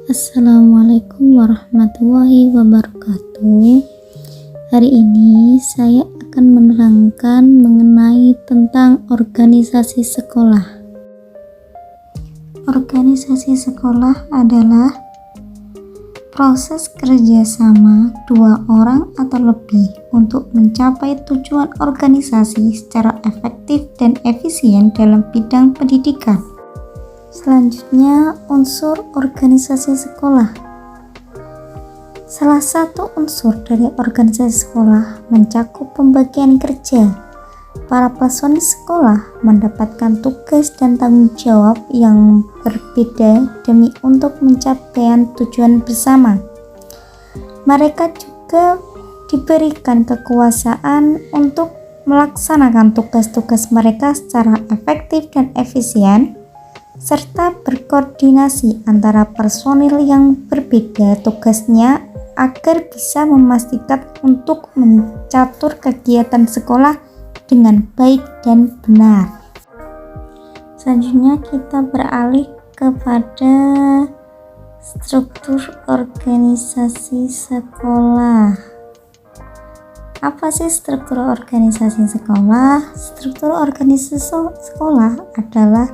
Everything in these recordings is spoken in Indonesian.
Assalamualaikum warahmatullahi wabarakatuh. Hari ini saya akan menerangkan mengenai tentang organisasi sekolah. Organisasi sekolah adalah proses kerjasama dua orang atau lebih untuk mencapai tujuan organisasi secara efektif dan efisien dalam bidang pendidikan. Selanjutnya, unsur organisasi sekolah. Salah satu unsur dari organisasi sekolah mencakup pembagian kerja. Para personil sekolah mendapatkan tugas dan tanggung jawab yang berbeda demi untuk mencapai tujuan bersama. Mereka juga diberikan kekuasaan untuk melaksanakan tugas-tugas mereka secara efektif dan efisien, serta berkoordinasi antara personil yang berbeda tugasnya agar bisa memastikan untuk mencatur kegiatan sekolah dengan baik dan benar. Selanjutnya kita beralih kepada struktur organisasi sekolah. Apa sih struktur organisasi sekolah? Struktur organisasi sekolah adalah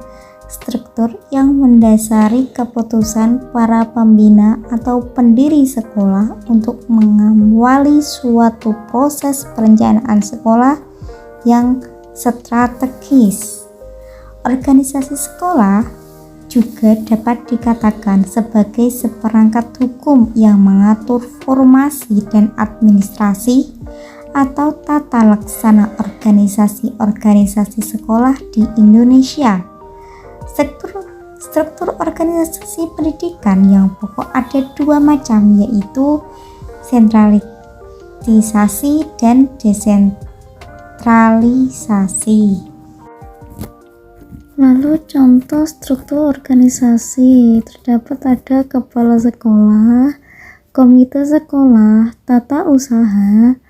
struktur yang mendasari keputusan para pembina atau pendiri sekolah untuk mengawali suatu proses perencanaan sekolah yang strategis. Organisasi sekolah juga dapat dikatakan sebagai seperangkat hukum yang mengatur formasi dan administrasi atau tata laksana organisasi-organisasi sekolah di Indonesia. Struktur organisasi pendidikan yang pokok ada dua macam, yaitu sentralisasi dan desentralisasi. Lalu contoh struktur organisasi terdapat ada kepala sekolah, komite sekolah, tata usaha,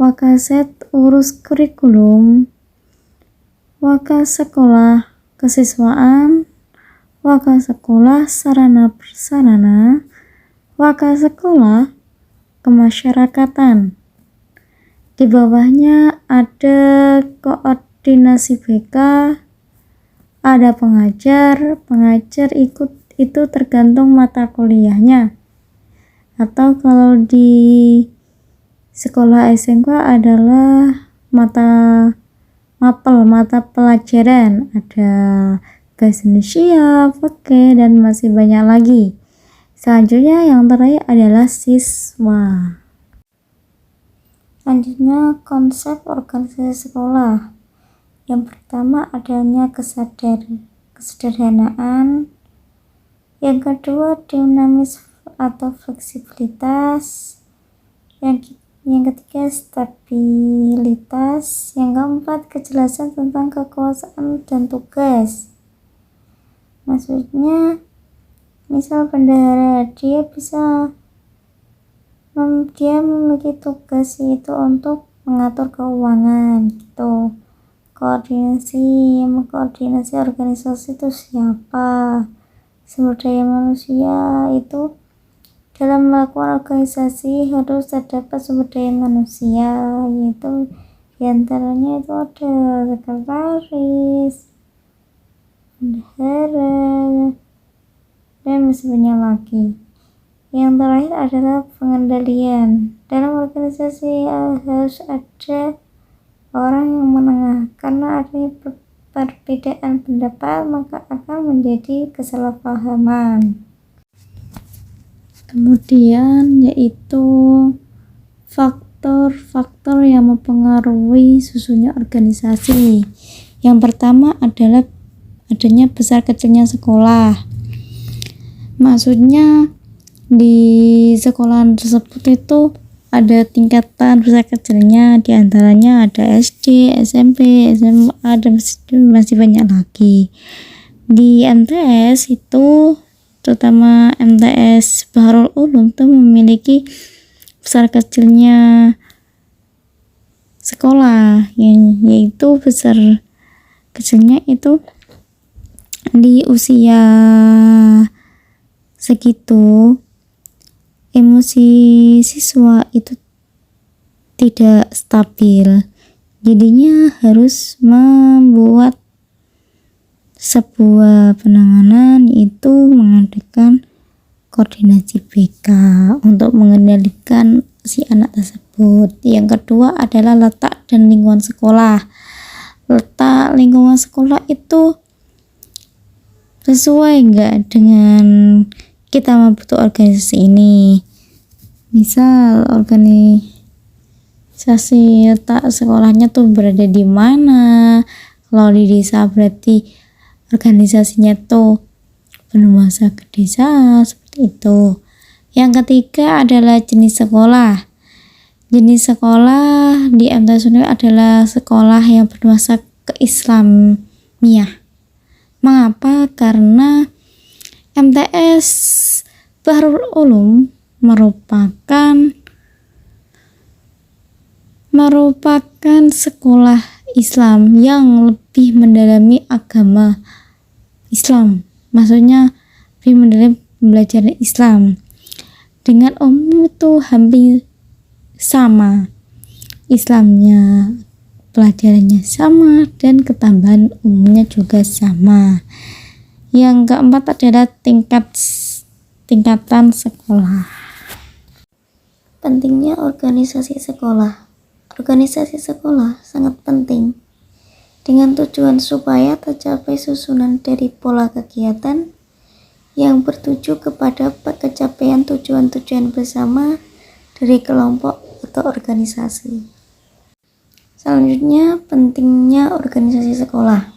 wakaset urus kurikulum, wakasekolah kesiswaan, wakasekolah sarana prasarana, wakasekolah kemasyarakatan. Di bawahnya ada koordinasi BK, ada pengajar itu tergantung mata kuliahnya. Atau kalau di sekolah SMK adalah mata pelajaran, ada bahasa Indonesia, fikih, dan masih banyak lagi. Selanjutnya yang terakhir adalah siswa. Selanjutnya konsep organisasi sekolah. Yang pertama adanya kesederhanaan, yang kedua dinamis atau fleksibilitas, yang ketiga stabilitas, yang keempat kejelasan tentang kekuasaan dan tugas. Maksudnya misal bendahara, dia memiliki tugas yaitu untuk mengatur keuangan gitu. Mengkoordinasi organisasi itu siapa? Sumber daya manusia itu dalam melakukan organisasi harus terdapat sumber daya manusia, yaitu diantaranya itu ada sekretaris, bendahara, dan masih banyak lagi. Yang terakhir adalah pengendalian. Dalam organisasi harus ada orang yang menengah, karena adanya perbedaan pendapat maka akan menjadi kesalahpahaman. Kemudian yaitu faktor-faktor yang mempengaruhi susunnya organisasi. Yang pertama adalah adanya besar kecilnya sekolah. Maksudnya di sekolah tersebut itu ada tingkatan besar kecilnya, diantaranya ada SD, SMP, SMA, dan masih banyak lagi. Di MTS itu terutama MTS Baharul Ulum itu memiliki besar kecilnya sekolah, yaitu besar kecilnya itu di usia segitu, emosi siswa itu tidak stabil. Jadinya harus membuat sebuah penanganan, yaitu mengadakan koordinasi BK untuk mengendalikan si anak tersebut. Yang kedua adalah letak dan lingkungan sekolah. Letak lingkungan sekolah itu sesuai enggak dengan kita membentuk organisasi ini. Misal organisasi letak sekolahnya tuh berada di mana. Kalau di desa berarti organisasinya tuh bernuansa ke desa, seperti itu. Yang ketiga adalah jenis sekolah. Jenis sekolah di MTS Unair adalah sekolah yang bernuansa keislamiah. Mengapa? Karena MTS Bahrul Ulum merupakan sekolah Islam yang lebih mendalami agama Islam. Maksudnya lebih mendalami pembelajaran Islam. Dengan umum itu hampir sama Islamnya, pelajarannya sama, dan ketambahan umumnya juga sama. Yang keempat adalah tingkatan sekolah. Pentingnya organisasi sekolah. Organisasi sekolah sangat penting dengan tujuan supaya tercapai susunan dari pola kegiatan yang bertuju kepada pencapaian tujuan-tujuan bersama dari kelompok atau organisasi. Selanjutnya, pentingnya organisasi sekolah.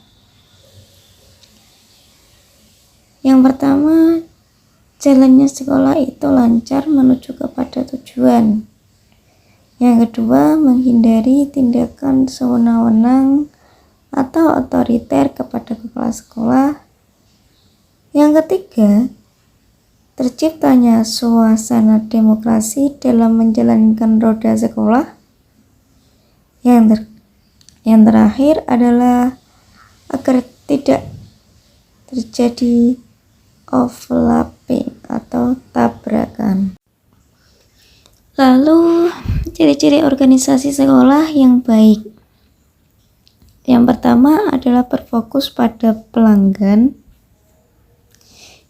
Yang pertama, jalannya sekolah itu lancar menuju kepada tujuan. Yang kedua, menghindari tindakan sewenang-wenang atau otoriter kepada kepala sekolah. Yang ketiga, terciptanya suasana demokrasi dalam menjalankan roda sekolah. Yang terakhir adalah agar tidak terjadi overlapping atau tabrakan. Lalu, ciri-ciri organisasi sekolah yang baik. Yang pertama adalah berfokus pada pelanggan.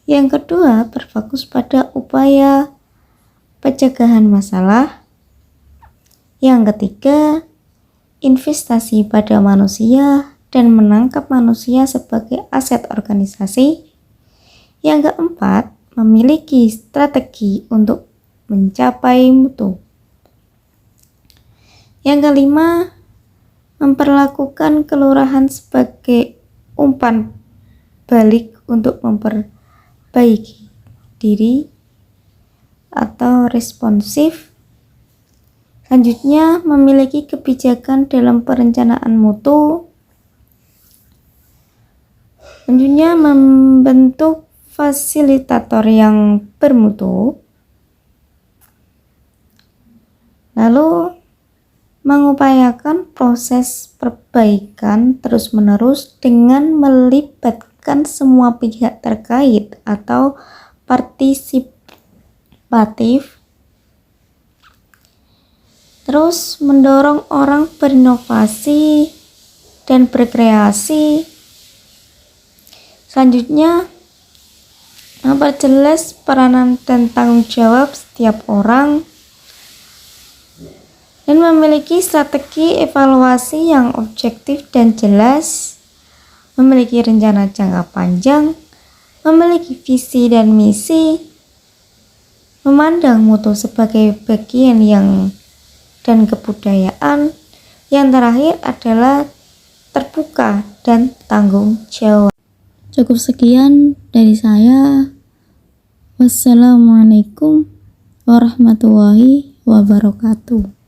Yang kedua, berfokus pada upaya pencegahan masalah. Yang ketiga, investasi pada manusia dan menangkap manusia sebagai aset organisasi. Yang keempat, memiliki strategi untuk mencapai mutu. Yang kelima, memperlakukan kelurahan sebagai umpan balik untuk memperbaiki diri atau responsif. Selanjutnya, memiliki kebijakan dalam perencanaan mutu. Selanjutnya, membentuk fasilitator yang bermutu. Lalu, mengupayakan proses perbaikan terus-menerus dengan melibatkan semua pihak terkait atau partisipatif. Terus, mendorong orang berinovasi dan berkreasi. Selanjutnya, memperjelas peranan dan tanggung jawab setiap orang dan memiliki strategi evaluasi yang objektif dan jelas, memiliki rencana jangka panjang, memiliki visi dan misi, memandang mutu sebagai bagian dan kebudayaan. Yang terakhir adalah terbuka dan tanggung jawab. Cukup sekian dari saya. Wassalamualaikum warahmatullahi wabarakatuh.